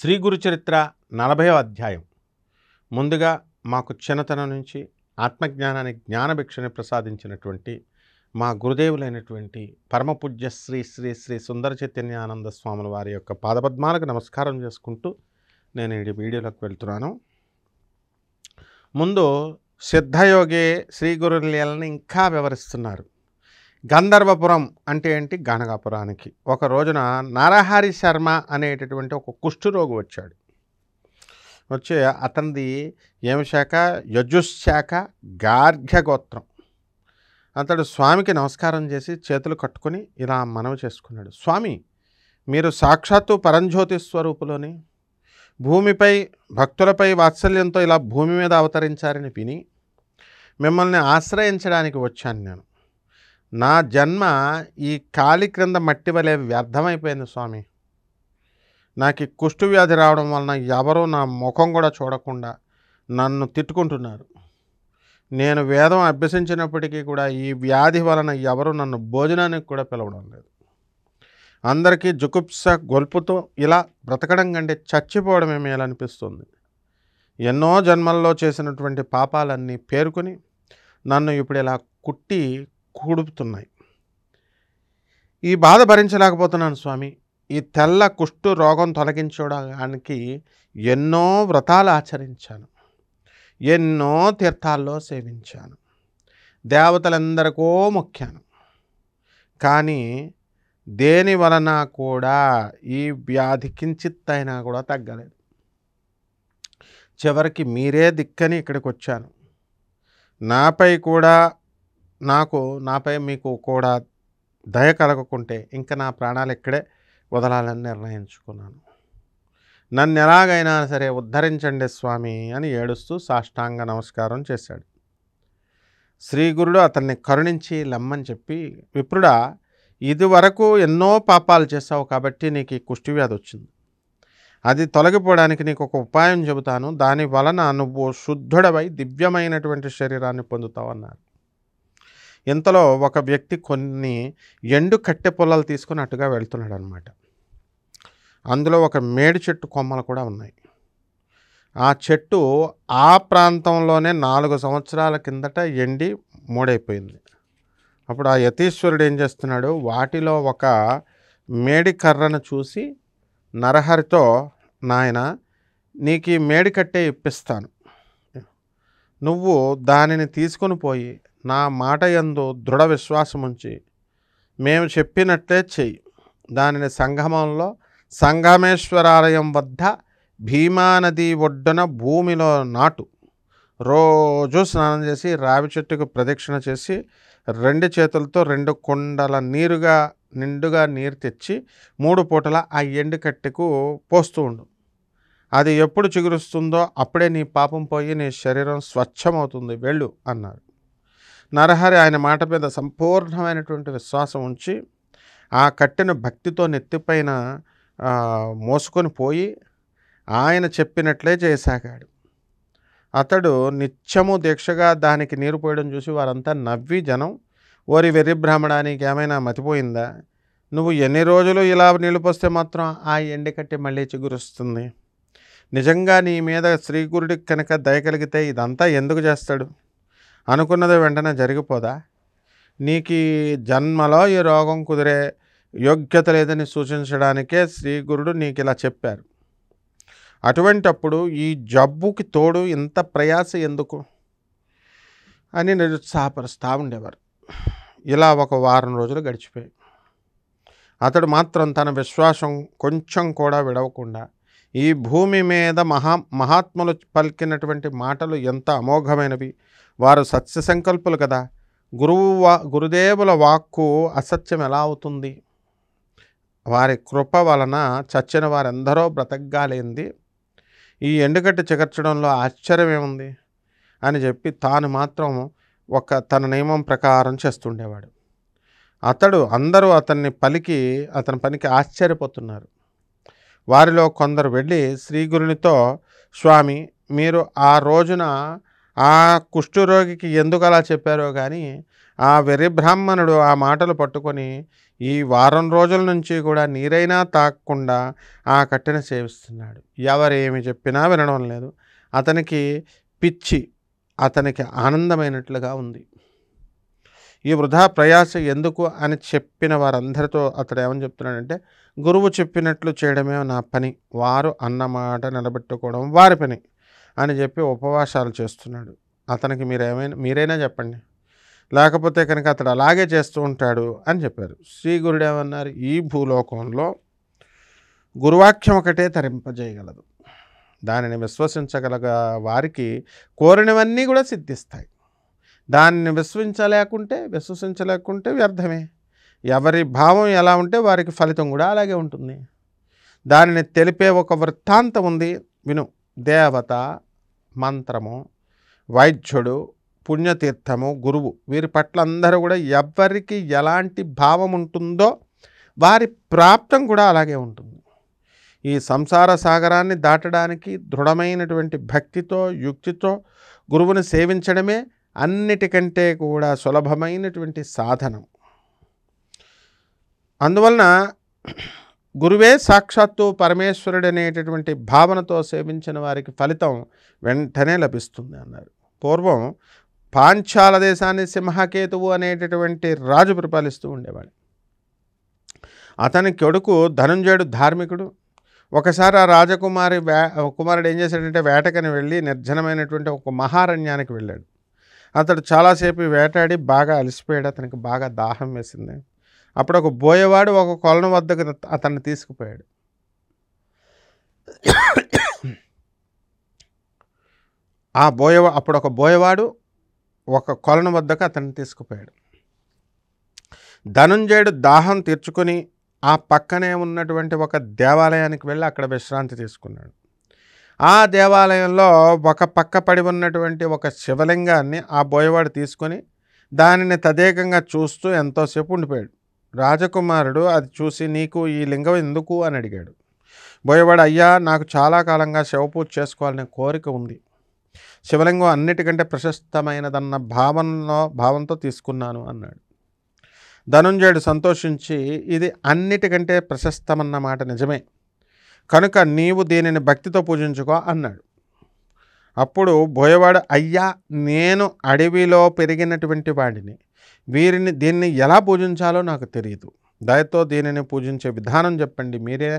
శ్రీ గురు చరిత్ర 40వ అధ్యాయం. ముందుగా మాకు చిన్నతనం నుంచి ఆత్మజ్ఞానానికి జ్ఞానభిక్షని ప్రసాదించినటువంటి మా గురుదేవులైనటువంటి పరమపూజ్య శ్రీ శ్రీ శ్రీ సుందర చైతన్యానంద స్వాముల వారి యొక్క పాదపద్మాలకు నమస్కారం చేసుకుంటూ నేను ఈ వీడియోలోకి వెళ్తున్నాను. ముందు సిద్ధయోగి శ్రీ గురులీలని ఇంకా వివరిస్తున్నారు. గంధర్వపురం అంటే ఏంటి? గణగాపురానికి ఒక రోజున నరహరి శర్మ అనేటటువంటి ఒక కుష్ఠరోగి వచ్చాడు. వచ్చి అతనిది ఏమి శాఖ? యజుశాఖ, గార్గ్య గోత్రం. అతడు స్వామికి నమస్కారం చేసి చేతులు కట్టుకొని ఇలా మనవి చేసుకున్నాడు. స్వామి, మీరు సాక్షాత్తు పరంజ్యోతి స్వరూపులోని భూమిపై భక్తులపై వాత్సల్యంతో ఇలా భూమి మీద అవతరించారని విని మిమ్మల్ని ఆశ్రయించడానికి వచ్చాను. నేను నా జన్మ ఈ కాలి క్రింద మట్టి వలె వ్యర్థమైపోయింది స్వామి. నాకు ఈ కుష్టు వ్యాధి రావడం వలన ఎవరూ నా ముఖం కూడా చూడకుండా నన్ను తిట్టుకుంటున్నారు. నేను వేదం అభ్యసించినప్పటికీ కూడా ఈ వ్యాధి వలన ఎవరు నన్ను భోజనానికి కూడా పిలవడం లేదు. అందరికీ జుగుప్స గొల్పుతో ఇలా బ్రతకడం కంటే చచ్చిపోవడమే మేలనిపిస్తుంది. ఎన్నో జన్మల్లో చేసినటువంటి పాపాలన్నీ పేరుకొని నన్ను ఇప్పుడు ఇలా కుట్టి కూడుపుతున్నాయి. ఈ బాధ భరించలేకపోతున్నాను స్వామి. ఈ తెల్ల కుష్టు రోగం తొలగించడానికి ఎన్నో వ్రతాలు ఆచరించాను, ఎన్నో తీర్థాల్లో సేవించాను, దేవతలందరికో మొక్కాను. కానీ దేని వలన కూడా ఈ వ్యాధి కించిత్తైనా కూడా తగ్గలేదు. చివరికి మీరే దిక్కని ఇక్కడికి వచ్చాను. నాపై మీకు కూడా దయ కలగకుంటే ఇంకా నా ప్రాణాలు ఇక్కడే వదలాలని నిర్ణయించుకున్నాను. నన్ను ఎలాగైనా సరే ఉద్ధరించండి స్వామి అని ఏడుస్తూ సాష్టాంగ నమస్కారం చేశాడు. శ్రీ గురుడు అతన్ని కరుణించి లమ్మని చెప్పి, విప్రుడా, ఇదివరకు ఎన్నో పాపాలు చేశావు కాబట్టి నీకు ఈ కుష్ఠవ్యాధి వచ్చింది. అది తొలగిపోవడానికి నీకు ఒక ఉపాయం చెబుతాను. దాని వలన నువ్వు శుద్ధుడవై దివ్యమైనటువంటి శరీరాన్ని పొందుతావు అన్నారు. ఇంతలో ఒక వ్యక్తి కొన్ని ఎండు కట్టె పొలాలు తీసుకుని అటుగా వెళ్తున్నాడు అనమాట. అందులో ఒక మేడి చెట్టు కొమ్మలు కూడా ఉన్నాయి. ఆ చెట్టు ఆ ప్రాంతంలోనే 4 సంవత్సరాల కిందట ఎండి మూడైపోయింది. అప్పుడు ఆ యతీశ్వరుడు ఏం చేస్తున్నాడు, వాటిలో ఒక మేడి కర్రను చూసి నరహరితో, నాయన, నీకు ఈ మేడి కట్టే ఇప్పిస్తాను, నువ్వు దానిని తీసుకొని పోయి నా మాట యందు దృఢ విశ్వాసం ఉంచి మేము చెప్పినట్లే చెయ్యి. దానిని సంగమంలో సంగమేశ్వరాలయం వద్ద భీమానది ఒడ్డున భూమిలో నాటు. రోజు స్నానం చేసి రావి చెట్టుకు ప్రదక్షిణ చేసి 2 చేతులతో 2 కుండల నిండుగా నీరు తెచ్చి 3 పూటల ఆ ఎండు కట్టెకు పోస్తూ ఉండు. అది ఎప్పుడు చిగురుస్తుందో అప్పుడే నీ పాపం పోయి నీ శరీరం స్వచ్ఛమవుతుంది, వెళ్ళు అన్నారు. నరహరి ఆయన మాట మీద సంపూర్ణమైనటువంటి విశ్వాసం ఉంచి ఆ కట్టెను భక్తితో నెత్తిపైన మోసుకొని పోయి ఆయన చెప్పినట్లే చేయసాగాడు. అతడు నిత్యము దీక్షగా దానికి నీరు పోయడం చూసి వారంతా నవ్వి, జనం, ఓరి వెర్రి బ్రాహ్మణానికి ఏమైనా మతిపోయిందా? నువ్వు ఎన్ని రోజులు ఇలా నీళ్లు పోస్తే మాత్రం ఆ ఎండి కట్టె మళ్ళీ చిగురుస్తుంది. నిజంగా నీ మీద శ్రీగురుడికి కనుక దయ కలిగితే ఇదంతా ఎందుకు చేస్తాడు? అనుకున్నది వెంటనే జరిగిపోదా? నీకు ఈ జన్మలో ఈ రోగం కుదిరే యోగ్యత లేదని సూచించడానికే శ్రీగురుడు నీకు ఇలా చెప్పారు. అటువంటప్పుడు ఈ జబ్బుకి తోడు ఇంత ప్రయాస ఎందుకు అని నిరుత్సాహపరుస్తూ ఉండేవారు. ఇలా ఒక వారం రోజులు గడిచిపోయాయి. అతడు మాత్రం తన విశ్వాసం కొంచెం కూడా విడవకుండా ఈ భూమి మీద మహాత్ములు పలికినటువంటి మాటలు ఎంత అమోఘమైనవి, వారు సత్య సంకల్పులు కదా, గురుదేవుల వాక్కు అసత్యం ఎలా అవుతుంది? వారి కృప వలన చచ్చిన వారెందరో బ్రతకగాలేంది, ఈ ఎండుగడ్డి చిగర్చడంలో ఆశ్చర్యం ఏముంది అని చెప్పి తాను మాత్రం తన నియమం ప్రకారం చేస్తుండేవాడు. అందరూ అతని పనికి ఆశ్చర్యపోతున్నారు. వారిలో కొందరు వెళ్ళి శ్రీగురునితో, స్వామి, మీరు ఆ రోజున ఆ కుష్ఠరోగికి ఎందుకు అలా చెప్పారో కానీ ఆ వెర్రి బ్రాహ్మణుడు ఆ మాటలు పట్టుకొని ఈ వారం రోజుల నుంచి కూడా నీరైనా తాగకుండా ఆ కట్టెను సేవిస్తున్నాడు. ఎవరేమి చెప్పినా వినడం లేదు. అతనికి పిచ్చి, అతనికి ఆనందమైనట్లుగా ఉంది. ఈ వృధా ప్రయాస ఎందుకు అని చెప్పిన వారందరితో అతడు ఏమని చెప్తున్నాడంటే, గురువు చెప్పినట్లు చేయడమే నా పని, వారు అన్నమాట నిలబెట్టుకోవడం వారి పని అని చెప్పి ఉపవాసాలు చేస్తున్నాడు. అతనికి మీరైనా చెప్పండి, లేకపోతే కనుక అతడు అలాగే చేస్తూ ఉంటాడు అని చెప్పారు. శ్రీ గురుడు ఏమన్నారు, ఈ భూలోకంలో గురువాక్యం ఒకటే తరింపజేయగలదు. దానిని విశ్వసించగలగ వారికి కోరినవన్నీ కూడా సిద్ధిస్తాయి. దానిని విశ్వసించలేకుంటే వ్యర్థమే. ఎవరి భావం ఎలా ఉంటే వారికి ఫలితం కూడా అలాగే ఉంటుంది. దానిని తెలిపే ఒక వృత్తాంతం ఉంది, విను. దేవత, మంత్రము, వైద్యుడు, పుణ్యతీర్థము, గురువు, వీరి పట్ల అందరూ కూడా ఎవరికి ఎలాంటి భావం ఉంటుందో వారి ప్రాప్తం కూడా అలాగే ఉంటుంది. ఈ సంసార సాగరాన్ని దాటడానికి దృఢమైనటువంటి భక్తితో, యుక్తితో గురువుని సేవించడమే అన్నిటికంటే కూడా సులభమైనటువంటి సాధనం. అందువలన గురువే సాక్షాత్తు పరమేశ్వరుడు అనేటటువంటి భావనతో సేవించిన వారికి ఫలితం వెంటనే లభిస్తుంది అన్నారు. పూర్వం పాంచాల దేశాన్ని సింహకేతువు అనేటటువంటి రాజు పరిపాలిస్తూ ఉండేవాడు. అతని కొడుకు ధనుంజయుడు ధార్మికుడు. ఒకసారి ఆ కుమారుడు ఏం చేశాడంటే వేటకని వెళ్ళి నిర్జనమైనటువంటి ఒక మహారణ్యానికి వెళ్ళాడు. అతడు చాలాసేపు వేటాడి బాగా అలసిపోయాడు. అతనికి బాగా దాహం వేసింది. అప్పుడు ఒక బోయవాడు ఒక కొలను వద్దకు అతన్ని తీసుకుపోయాడు. అప్పుడు ఒక బోయవాడు ఒక కొలను వద్దకు అతన్ని తీసుకుపోయాడు. ధనుంజయుడు దాహం తీర్చుకొని ఆ పక్కనే ఉన్నటువంటి ఒక దేవాలయానికి వెళ్ళి అక్కడ విశ్రాంతి తీసుకున్నాడు. ఆ దేవాలయంలో ఒక పక్క పడి ఉన్నటువంటి ఒక శివలింగాన్ని ఆ బోయవాడు తీసుకొని దానిని తదేకంగా చూస్తూ ఎంతోసేపు ఉండిపోయాడు. రాజకుమారుడు అది చూసి, నీకు ఈ లింగం ఎందుకు అని అడిగాడు. బోయవాడు, అయ్యా, నాకు చాలా కాలంగా శివపూజ చేసుకోవాలనే కోరిక ఉంది. శివలింగం అన్నిటికంటే ప్రశస్తమైనదన్న భావంతో తీసుకున్నాను అన్నాడు. ధనుంజయుడు సంతోషించి, ఇది అన్నిటికంటే ప్రశస్తమన్నమాట నిజమే, కనుక నీవు దీనిని భక్తితో పూజించుకో అన్నాడు. అప్పుడు బోయవాడు, అయ్యా, నేను అడవిలో పెరిగినటువంటి వాడిని, దీన్ని ఎలా పూజించాలో నాకు తెలియదు. దయతో దీనిని పూజించే విధానం చెప్పండి, మీరే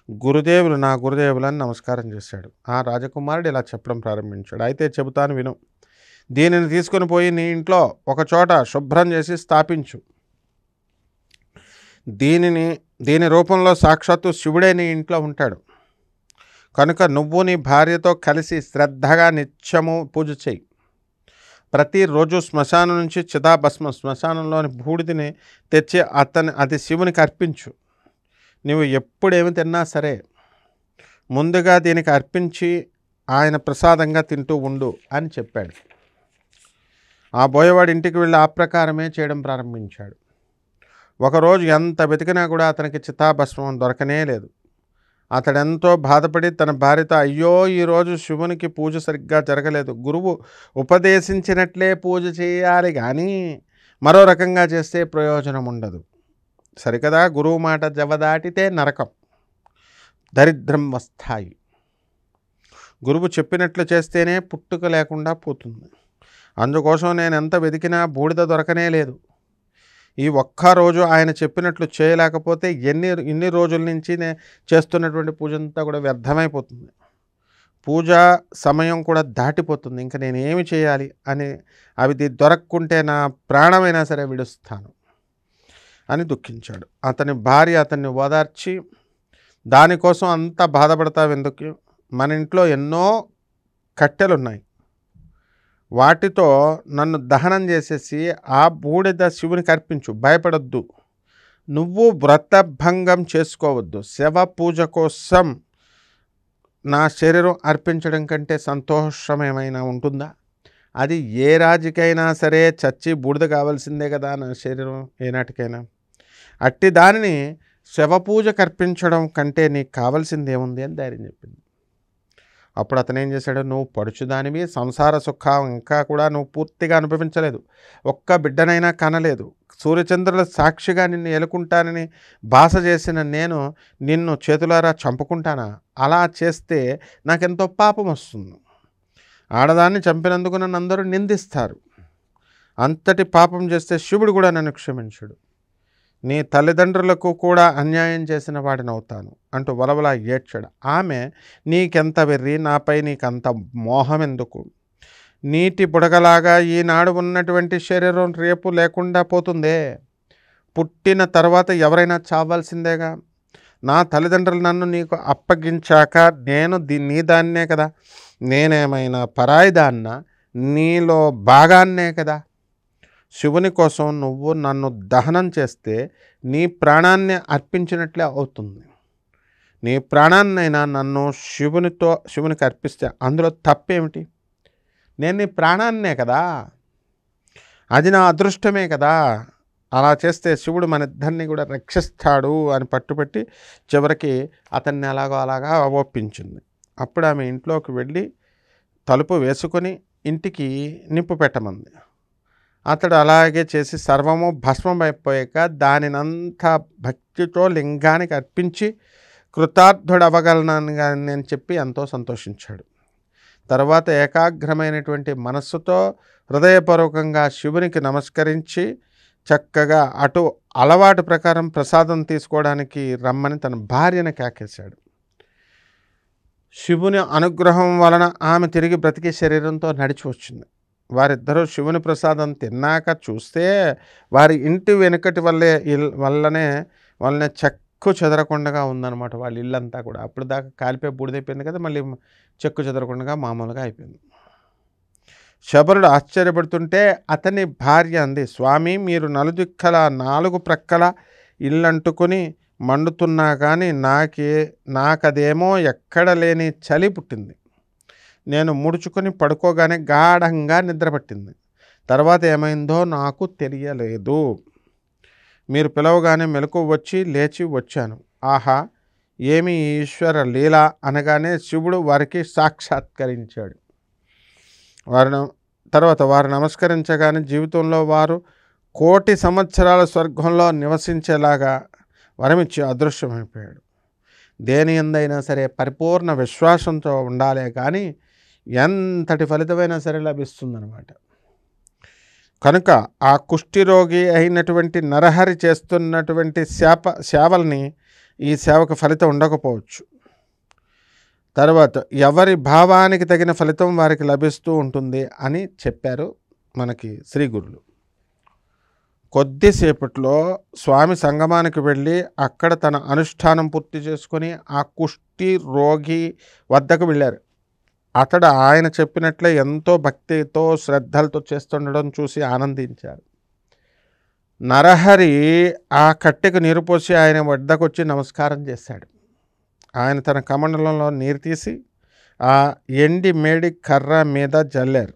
గురుదేవులు, నా గురుదేవులని నమస్కారం చేశాడు. ఆ రాజకుమారుడు ఇలా చెప్పడం ప్రారంభించాడు. అయితే చెబుతాను, విను. దీనిని తీసుకొని పోయి నీ ఇంట్లో ఒక చోట శుభ్రం చేసి స్థాపించు. దీని రూపంలో సాక్షాత్తు శివుడే నీ ఇంట్లో ఉంటాడు. కనుక నువ్వు నీ భార్యతో కలిసి శ్రద్ధగా నిత్యము పూజ చేయి. ప్రతిరోజు శ్మశానం నుంచి శ్మశానంలోని బూడిదని తెచ్చి అది శివునికి అర్పించు. నువ్వు ఎప్పుడేమి తిన్నా సరే ముందుగా దీనికి అర్పించి ఆయన ప్రసాదంగా తింటూ ఉండు అని చెప్పాడు. ఆ బోయవాడి ఇంటికి వెళ్ళి ఆ ప్రకారమే చేయడం ప్రారంభించాడు. ఒకరోజు ఎంత వెతికినా కూడా అతనికి చితాభస్మం దొరకనే లేదు. అతడెంతో బాధపడి తన భార్యతో, అయ్యో, ఈరోజు శివునికి పూజ సరిగ్గా జరగలేదు. గురువు ఉపదేశించినట్లే పూజ చేయాలి, కానీ మరో రకంగా చేస్తే ప్రయోజనం ఉండదు. సరికదా, గురువు మాట జవదాటితే నరకం, దరిద్రం వస్తాయి. గురువు చెప్పినట్లు చేస్తేనే పుట్టుక లేకుండా పోతుంది. అందుకోసం నేను ఎంత వెతికినా బూడిద దొరకనే లేదు. ఈ ఒక్కరోజు ఆయన చెప్పినట్లు చేయలేకపోతే ఇన్ని రోజుల నుంచి చేస్తున్నటువంటి పూజ అంతా కూడా వ్యర్థమైపోతుంది. పూజా సమయం కూడా దాటిపోతుంది. ఇంకా నేనేమి చేయాలి అని, అవి దొరక్కుంటే నా ప్రాణమైనా సరే విడుస్తాను అని దుఃఖించాడు. అతని భార్య అతన్ని ఓదార్చి, దానికోసం అంత బాధపడతావు ఎందుకు? మన ఇంట్లో ఎన్నో కట్టెలున్నాయి, వాటితో నన్ను దహనం చేసేసి ఆ బూడిద శివునికి అర్పించు, భయపడొద్దు. నువ్వు వ్రతభంగం చేసుకోవద్దు. శవ పూజ కోసం నా శరీరం అర్పించడం కంటే సంతోషం ఏమైనా ఉంటుందా? అది ఏ రాజుకైనా సరే చచ్చి బూడిద కావాల్సిందే కదా నా శరీరం ఏనాటికైనా. అట్టి దానిని శవ పూజకు అర్పించడం కంటే నీకు కావాల్సింది ఏముంది అని ధైర్యం చెప్పింది. అప్పుడు అతను ఏం చేశాడు, నువ్వు పడుచుదానివి, సంసార సుఖం ఇంకా కూడా నువ్వు పూర్తిగా అనుభవించలేదు, ఒక్క బిడ్డనైనా కనలేదు, సూర్యచంద్రుల సాక్షిగా నిన్ను ఏలుకుంటానని భాష చేసిన నేను నిన్ను చేతులారా చంపుకుంటానా? అలా చేస్తే నాకెంతో పాపం వస్తుంది. ఆడదాన్ని చంపినందుకు నన్ను అందరూ నిందిస్తారు. అంతటి పాపం చేస్తే శివుడు కూడా నన్ను క్షమించడు. నీ తల్లిదండ్రులకు కూడా అన్యాయం చేసిన వాడినవుతాను అంటూ వలవలా ఏడ్చాడు. ఆమె, నీకెంత వెర్రి, నాపై నీకంత మోహం ఎందుకు? నీటి బుడగలాగా ఈనాడు ఉన్నటువంటి శరీరం రేపు లేకుండా పోతుందే. పుట్టిన తర్వాత ఎవరైనా చావాల్సిందేగా. నా తల్లిదండ్రులు నన్ను నీకు అప్పగించాక నేను నీ దాన్నే కదా, నేనేమైనా పరాయి దాన్నా? నీలో భాగాన్నే కదా. శివుని కోసం నువ్వు నన్ను దహనం చేస్తే నీ ప్రాణాన్ని అర్పించినట్లే అవుతుంది. నీ ప్రాణాన్నైనా నన్ను శివునికి అర్పిస్తే అందులో తప్పేమిటి? నేను నీ ప్రాణాన్నే కదా, అది నా అదృష్టమే కదా. అలా చేస్తే శివుడు మన ఇద్దరిని కూడా రక్షిస్తాడు అని పట్టుబట్టి చివరికి అతన్ని అలాగా ఒప్పించింది. అప్పుడు ఆమె ఇంట్లోకి వెళ్ళి తలుపు వేసుకొని ఇంటికి నిప్పు పెట్టమంది. అతడు అలాగే చేసి సర్వము భస్మం అయిపోయాక దానినంతా భక్తితో లింగానికి అర్పించి కృతార్థుడవగలనని నేను చెప్పి ఎంతో సంతోషించాడు. తర్వాత ఏకాగ్రమైనటువంటి మనస్సుతో హృదయపూర్వకంగా శివునికి నమస్కరించి చక్కగా అటు అలవాటు ప్రకారం ప్రసాదం తీసుకోవడానికి రమ్మని తన భార్యను కేకేశాడు. శివుని అనుగ్రహం వలన ఆమె తిరిగి బ్రతికి శరీరంతో నడిచి వచ్చింది. వారిద్దరూ శివుని ప్రసాదం తిన్నాక చూస్తే వారి ఇంటి వెనుకటి వల్లనే చెక్కు చెదరకుండా ఉందన్నమాట వాళ్ళ ఇల్లంతా కూడా. అప్పుడు దాకా కాలిపోయి బూడిదైపోయింది కదా, మళ్ళీ చెక్కు చెదరకుండా మామూలుగా అయిపోయింది. శబరుడు ఆశ్చర్యపడుతుంటే అతని భార్య అంది, స్వామి, మీరు నలుదిక్కల 4 ప్రక్కల ఇల్లంటుకొని మండుతున్నా కానీ నాకదేమో ఎక్కడ లేని చలి పుట్టింది. నేను ముడుచుకొని పడుకోగానే గాఢంగా నిద్రపట్టింది. తర్వాత ఏమైందో నాకు తెలియలేదు. మీరు పిలవగానే మెలకు వచ్చి లేచి వచ్చాను. ఆహా, ఏమి ఈశ్వర లీల అనగానే శివుడు వారికి సాక్షాత్కరించాడు. వారు నమస్కరించగానే జీవితంలో వారు 1,000,000 సంవత్సరాల స్వర్గంలో నివసించేలాగా వరమిచ్చి అదృశ్యమైపోయాడు. దేని ఎందైనా సరే పరిపూర్ణ విశ్వాసంతో ఉండాలే కానీ ఎంతటి ఫలితమైనా సరే లభిస్తుందన్నమాట. కనుక ఆ కుష్ఠిరోగి అయినటువంటి నరహరి చేస్తున్నటువంటి సేవల్ని ఈ సేవకు ఫలితం ఉండకపోవచ్చు. తర్వాత ఎవరి భావానికి తగిన ఫలితం వారికి లభిస్తూ ఉంటుంది అని చెప్పారు మనకి శ్రీ గురులు. కొద్దిసేపట్లో స్వామి సంగమానికి వెళ్ళి అక్కడ తన అనుష్ఠానం పూర్తి చేసుకొని ఆ కుష్టి రోగి వద్దకు వెళ్ళారు. అతడు ఆయన చెప్పినట్లే ఎంతో భక్తితో శ్రద్ధలతో చేస్తుండడం చూసి ఆనందించారు. నరహరి ఆ కట్టెకు నీరు పోసి ఆయన వద్దకు వచ్చి నమస్కారం చేశాడు. ఆయన తన కమండలంలో నీరు తీసి ఆ ఎండి మేడి కర్ర మీద జల్లారు.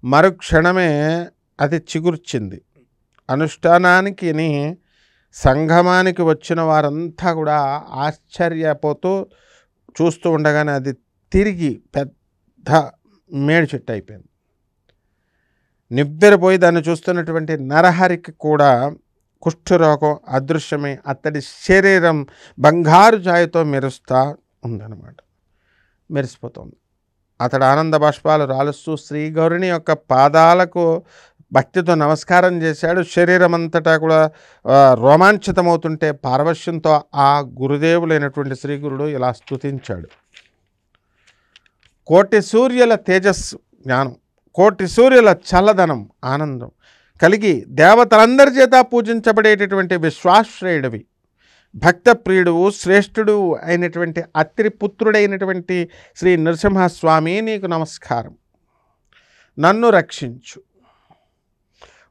మరుక్షణమే అది చిగుర్చింది. అనుష్ఠానానికి సంగమానికి వచ్చిన వారంతా కూడా ఆశ్చర్యపోతూ చూస్తూ ఉండగానే అది తిరిగి పెద్ద మేడి చెట్టు అయిపోయింది. నివ్వెరపోయి దాన్ని చూస్తున్నటువంటి నరహరికి కూడా కుష్ఠరోగం అదృశ్యమై అతడి శరీరం బంగారు ఛాయతో మెరిసిపోతుంది. అతడు ఆనంద బాష్పాలు రాలుస్తూ శ్రీ గౌరిని యొక్క పాదాలకు భక్తితో నమస్కారం చేశాడు. శరీరం అంతటా కూడా రోమాంచితమవుతుంటే పారవశ్యంతో ఆ గురుదేవులైనటువంటి శ్రీ గురుడు ఇలా స్తుతించాడు. 1,000,000 సూర్యుల తేజస్సు జ్ఞానం, 1,000,000 సూర్యుల చల్లదనం ఆనందం కలిగి దేవతలందరి చేత పూజించబడేటటువంటి విశ్వాశ్రయుడివి, భక్త ప్రియుడువు, శ్రేష్ఠుడు అయినటువంటి అత్రి పుత్రుడైనటువంటి శ్రీ నృసింహస్వామి, నీకు నమస్కారం. నన్ను రక్షించు.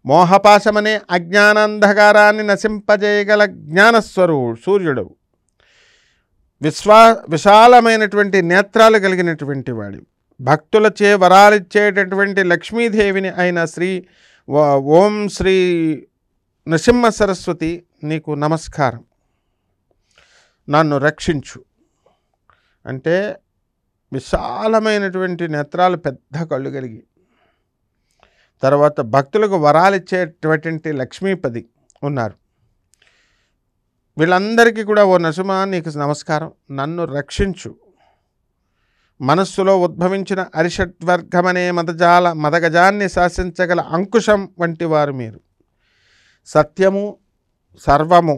మోహపాశమనే అజ్ఞానాంధకారాన్ని నశింపజేయగల జ్ఞానస్వరూపుడు సూర్యుడు, విశాలమైనటువంటి నేత్రాలు కలిగినటువంటి వాడి, భక్తులచే వరాలిచ్చేటటువంటి లక్ష్మీదేవిని అయిన ఓం శ్రీ నృసింహ సరస్వతి, నీకు నమస్కారం. నన్ను రక్షించు అంటే విశాలమైనటువంటి నేత్రాలు, పెద్ద కళ్ళు కలిగి, తర్వాత భక్తులకు వరాలిచ్చేటటువంటి లక్ష్మీపతి ఉన్నారు. వీళ్ళందరికీ కూడా ఓ నరసింహ నీకు నమస్కారం, నన్ను రక్షించు. మనస్సులో ఉద్భవించిన అరిషడ్వర్గమనే మదగజాన్ని శాసించగల అంకుశం వంటి వారు మీరు. సత్యము, సర్వము,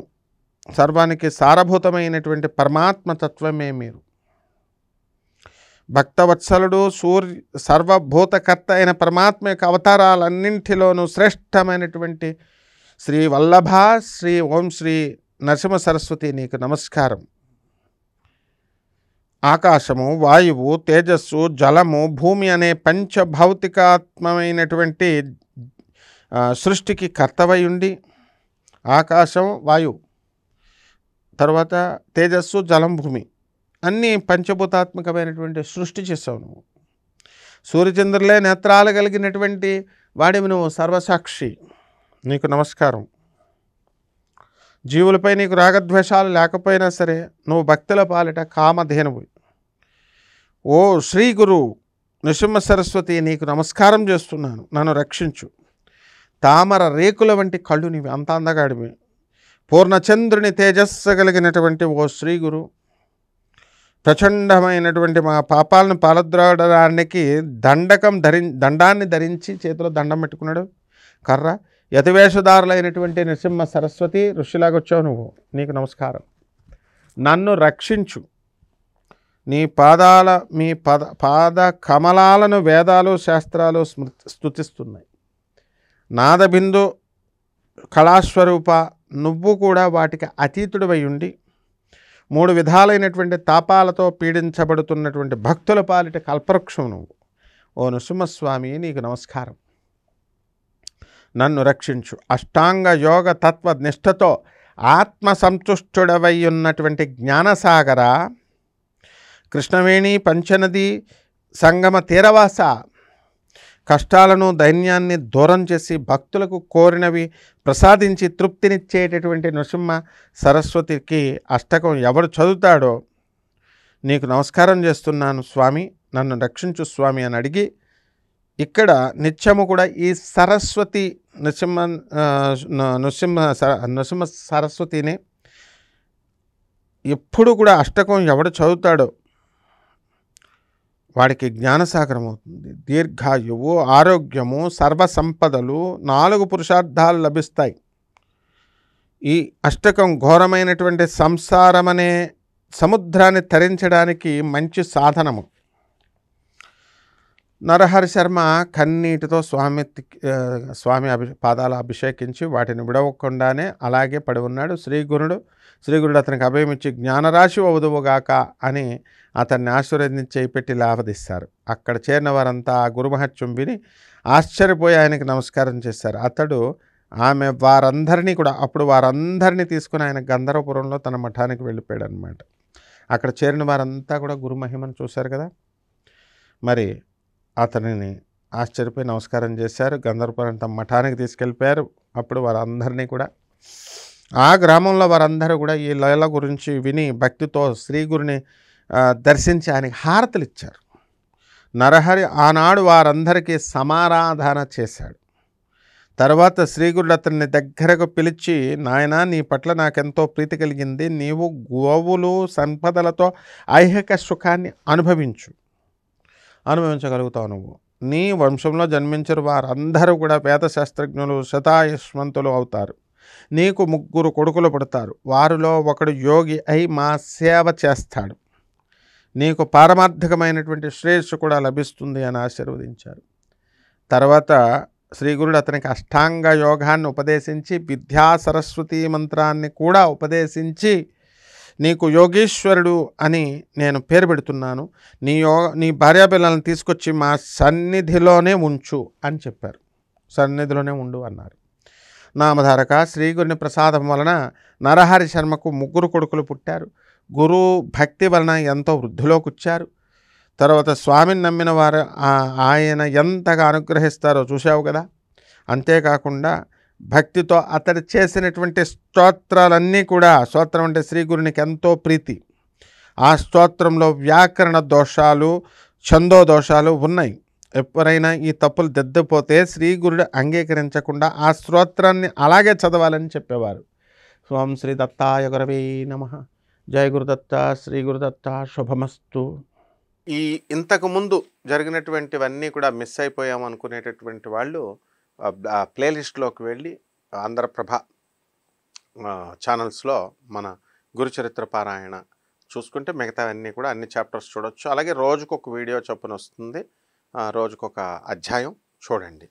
సర్వానికి సారభూతమైనటువంటి పరమాత్మతత్వమే మీరు. భక్తవత్సలుడు, సర్వభూతకర్త అయిన పరమాత్మ యొక్క అవతారాలన్నింటిలోనూ శ్రేష్టమైనటువంటి శ్రీ వల్లభ శ్రీ ఓం శ్రీ నరసింహ సరస్వతి నీకు నమస్కారం. ఆకాశము, వాయువు, తేజస్సు, జలము, భూమి అనే పంచభౌతికాత్మమైనటువంటి సృష్టికి కర్తవై ఉండి, ఆకాశం, వాయువు, తర్వాత తేజస్సు, జలం, భూమి అన్నీ పంచభూతాత్మకమైనటువంటి సృష్టి చేసావు నువ్వు. సూర్యచంద్రులే నేత్రాలు కలిగినటువంటి వాడివి నువ్వు, సర్వసాక్షి, నీకు నమస్కారం. జీవులపై నీకు రాగద్వేషాలు లేకపోయినా సరే నువ్వు భక్తుల పాలిట కామధేనువు. ఓ శ్రీ గురు నృసింహ సరస్వతి నీకు నమస్కారం చేస్తున్నాను, నన్ను రక్షించు. తామర రేకుల వంటి కళ్ళు నీవి, అంత అందగాడివి. పూర్ణచంద్రుని తేజస్సు కలిగినటువంటి ఓ శ్రీ గురు, ప్రచండమైనటువంటి మా పాపాలను పాలద్రోడడానికి దండాన్ని ధరించి చేతిలో దండం పెట్టుకున్నాడు, కర్ర. యతివేషధారులైనటువంటి నృసింహ సరస్వతి, ఋషిలాగా వచ్చావు నువ్వు, నీకు నమస్కారం. నన్ను రక్షించు. నీ పాద కమలాలను వేదాలు, శాస్త్రాలు స్తుతిస్తున్నాయి. నాదబిందు కళాస్వరూప, నువ్వు కూడా వాటికి అతీతుడివై ఉండి 3 విధాలైనటువంటి తాపాలతో పీడించబడుతున్నటువంటి భక్తుల పాలిట కల్పవృక్షం నువ్వు. ఓ నృసింహస్వామి నీకు నమస్కారం, నన్ను రక్షించు. అష్టాంగ యోగ తత్వ నిష్ఠతో ఆత్మ సంతుష్టుడవై ఉన్నటువంటి జ్ఞానసాగర, కృష్ణవేణి పంచనది సంగమ తీరవాస, కష్టాలను దైన్యాన్ని దూరం చేసి భక్తులకు కోరినవి ప్రసాదించి తృప్తినిచ్చేటటువంటి నృసింహ సరస్వతికి అష్టకం ఎవడు చదువుతాడో నీకు నమస్కారం చేస్తున్నాను స్వామి, నన్ను రక్షించు స్వామి అని అడిగి, ఇక్కడ నిత్యము కూడా ఈ సరస్వతి నృసింహ సరస్వతిని ఎప్పుడు కూడా అష్టకం ఎవడు చదువుతాడో వాడికి జ్ఞానసాగరం అవుతుంది. దీర్ఘాయువు, ఆరోగ్యము, సర్వసంపదలు, 4 పురుషార్థాలు లభిస్తాయి. ఈ అష్టకం ఘోరమైనటువంటి సంసారమనే సముద్రాన్ని తరించడానికి మంచి సాధనము. నరహరి శర్మ కన్నీటితో స్వామి పాదాలు అభిషేకించి వాటిని విడవకుండానే అలాగే పడి ఉన్నాడు. శ్రీగురుడు అతనికి అభయమిచ్చి జ్ఞానరాశి అవుదువుగాక అని అతన్ని ఆశీర్వదించి చేపెట్టి లాభదిస్తారు. అక్కడ చేరిన వారంతా ఆ గురుమహత్యం విని ఆశ్చర్యపోయి ఆయనకి నమస్కారం చేశారు. అతడు వారందరినీ తీసుకుని ఆయన గంధర్వపురంలో తన మఠానికి వెళ్ళిపోయాడు అనమాట. అక్కడ చేరిన వారంతా కూడా గురుమహిమను చూశారు కదా, మరి అతనిని ఆశ్చర్యపోయి నమస్కారం చేశారు. గంధర్వపురం తమ మఠానికి తీసుకెళ్ళిపోయారు. అప్పుడు వారందరినీ కూడా ఆ గ్రామంలో వారందరూ కూడా ఈ లీల గురించి విని భక్తితో శ్రీగురిని దర్శించి ఆయనకి హారతులు ఇచ్చారు. నరహరి ఆనాడు వారందరికీ సమారాధన చేశాడు. తర్వాత శ్రీగురుడు అతన్ని దగ్గరకు పిలిచి, నాయనా నీ పట్ల నాకెంతో ప్రీతి కలిగింది, నీవు గోవులు సంపదలతో ఐహిక సుఖాన్ని అనుభవించగలుగుతావు. నువ్వు నీ వంశంలో జన్మించిన వారందరూ కూడా వేదశాస్త్రజ్ఞులు, శతాయుష్మంతులు అవుతారు. నీకు 3 కొడుకులు పుడతారు. వారిలో ఒకడు యోగి అయి మా సేవ చేస్తాడు. నీకు పారమార్థికమైనటువంటి శ్రేయస్సు కూడా లభిస్తుంది అని ఆశీర్వదించారు. తర్వాత శ్రీగురుడు అతనికి అష్టాంగ యోగాన్ని ఉపదేశించి విద్యా సరస్వతి మంత్రాన్ని కూడా ఉపదేశించి, నీకు యోగేశ్వరుడు అని నేను పేరు పెడుతున్నాను, నీ భార్యాపిల్లలను తీసుకొచ్చి మా సన్నిధిలోనే ఉంచు అని చెప్పారు. సన్నిధిలోనే ఉండు అన్నారు. నామధారక శ్రీగురుని ప్రసాదం వలన నరహరి శర్మకు 3 కొడుకులు పుట్టారు. గురు భక్తి వలన ఎంతో వృద్ధిలోకి వచ్చారు. తర్వాత స్వామిని నమ్మిన వారు ఆయన ఎంతగా అనుగ్రహిస్తారో చూశావు కదా. అంతేకాకుండా భక్తితో అతడు చేసినటువంటి స్తోత్రాలన్నీ కూడా, స్తోత్రం అంటే శ్రీగురునికి ఎంతో ప్రీతి. ఆ స్తోత్రంలో వ్యాకరణ దోషాలు, ఛందో దోషాలు ఉన్నాయి. ఎవరైనా ఈ తప్పులు దిద్దుపోతే శ్రీ గురుడు అంగీకరించకుండా ఆ స్తోత్రాన్ని అలాగే చదవాలని చెప్పేవారు. స్వం శ్రీ దత్తాయ గురవే నమః. జయ గురుదత్త, శ్రీ గురుదత్త, శుభమస్తు. ఈ ఇంతకుముందు జరిగినటువంటివన్నీ కూడా మిస్ అయిపోయాం అనుకునేటటువంటి వాళ్ళు ప్లేలిస్ట్లోకి వెళ్ళి ఆంధ్రప్రభ ఛానల్స్లో మన గురుచరిత్ర పారాయణ చూసుకుంటే మిగతావన్నీ కూడా అన్ని చాప్టర్స్ చూడొచ్చు. అలాగే రోజుకొక వీడియో చొప్పున వస్తుంది, రోజుకొక అధ్యాయం చూడండి.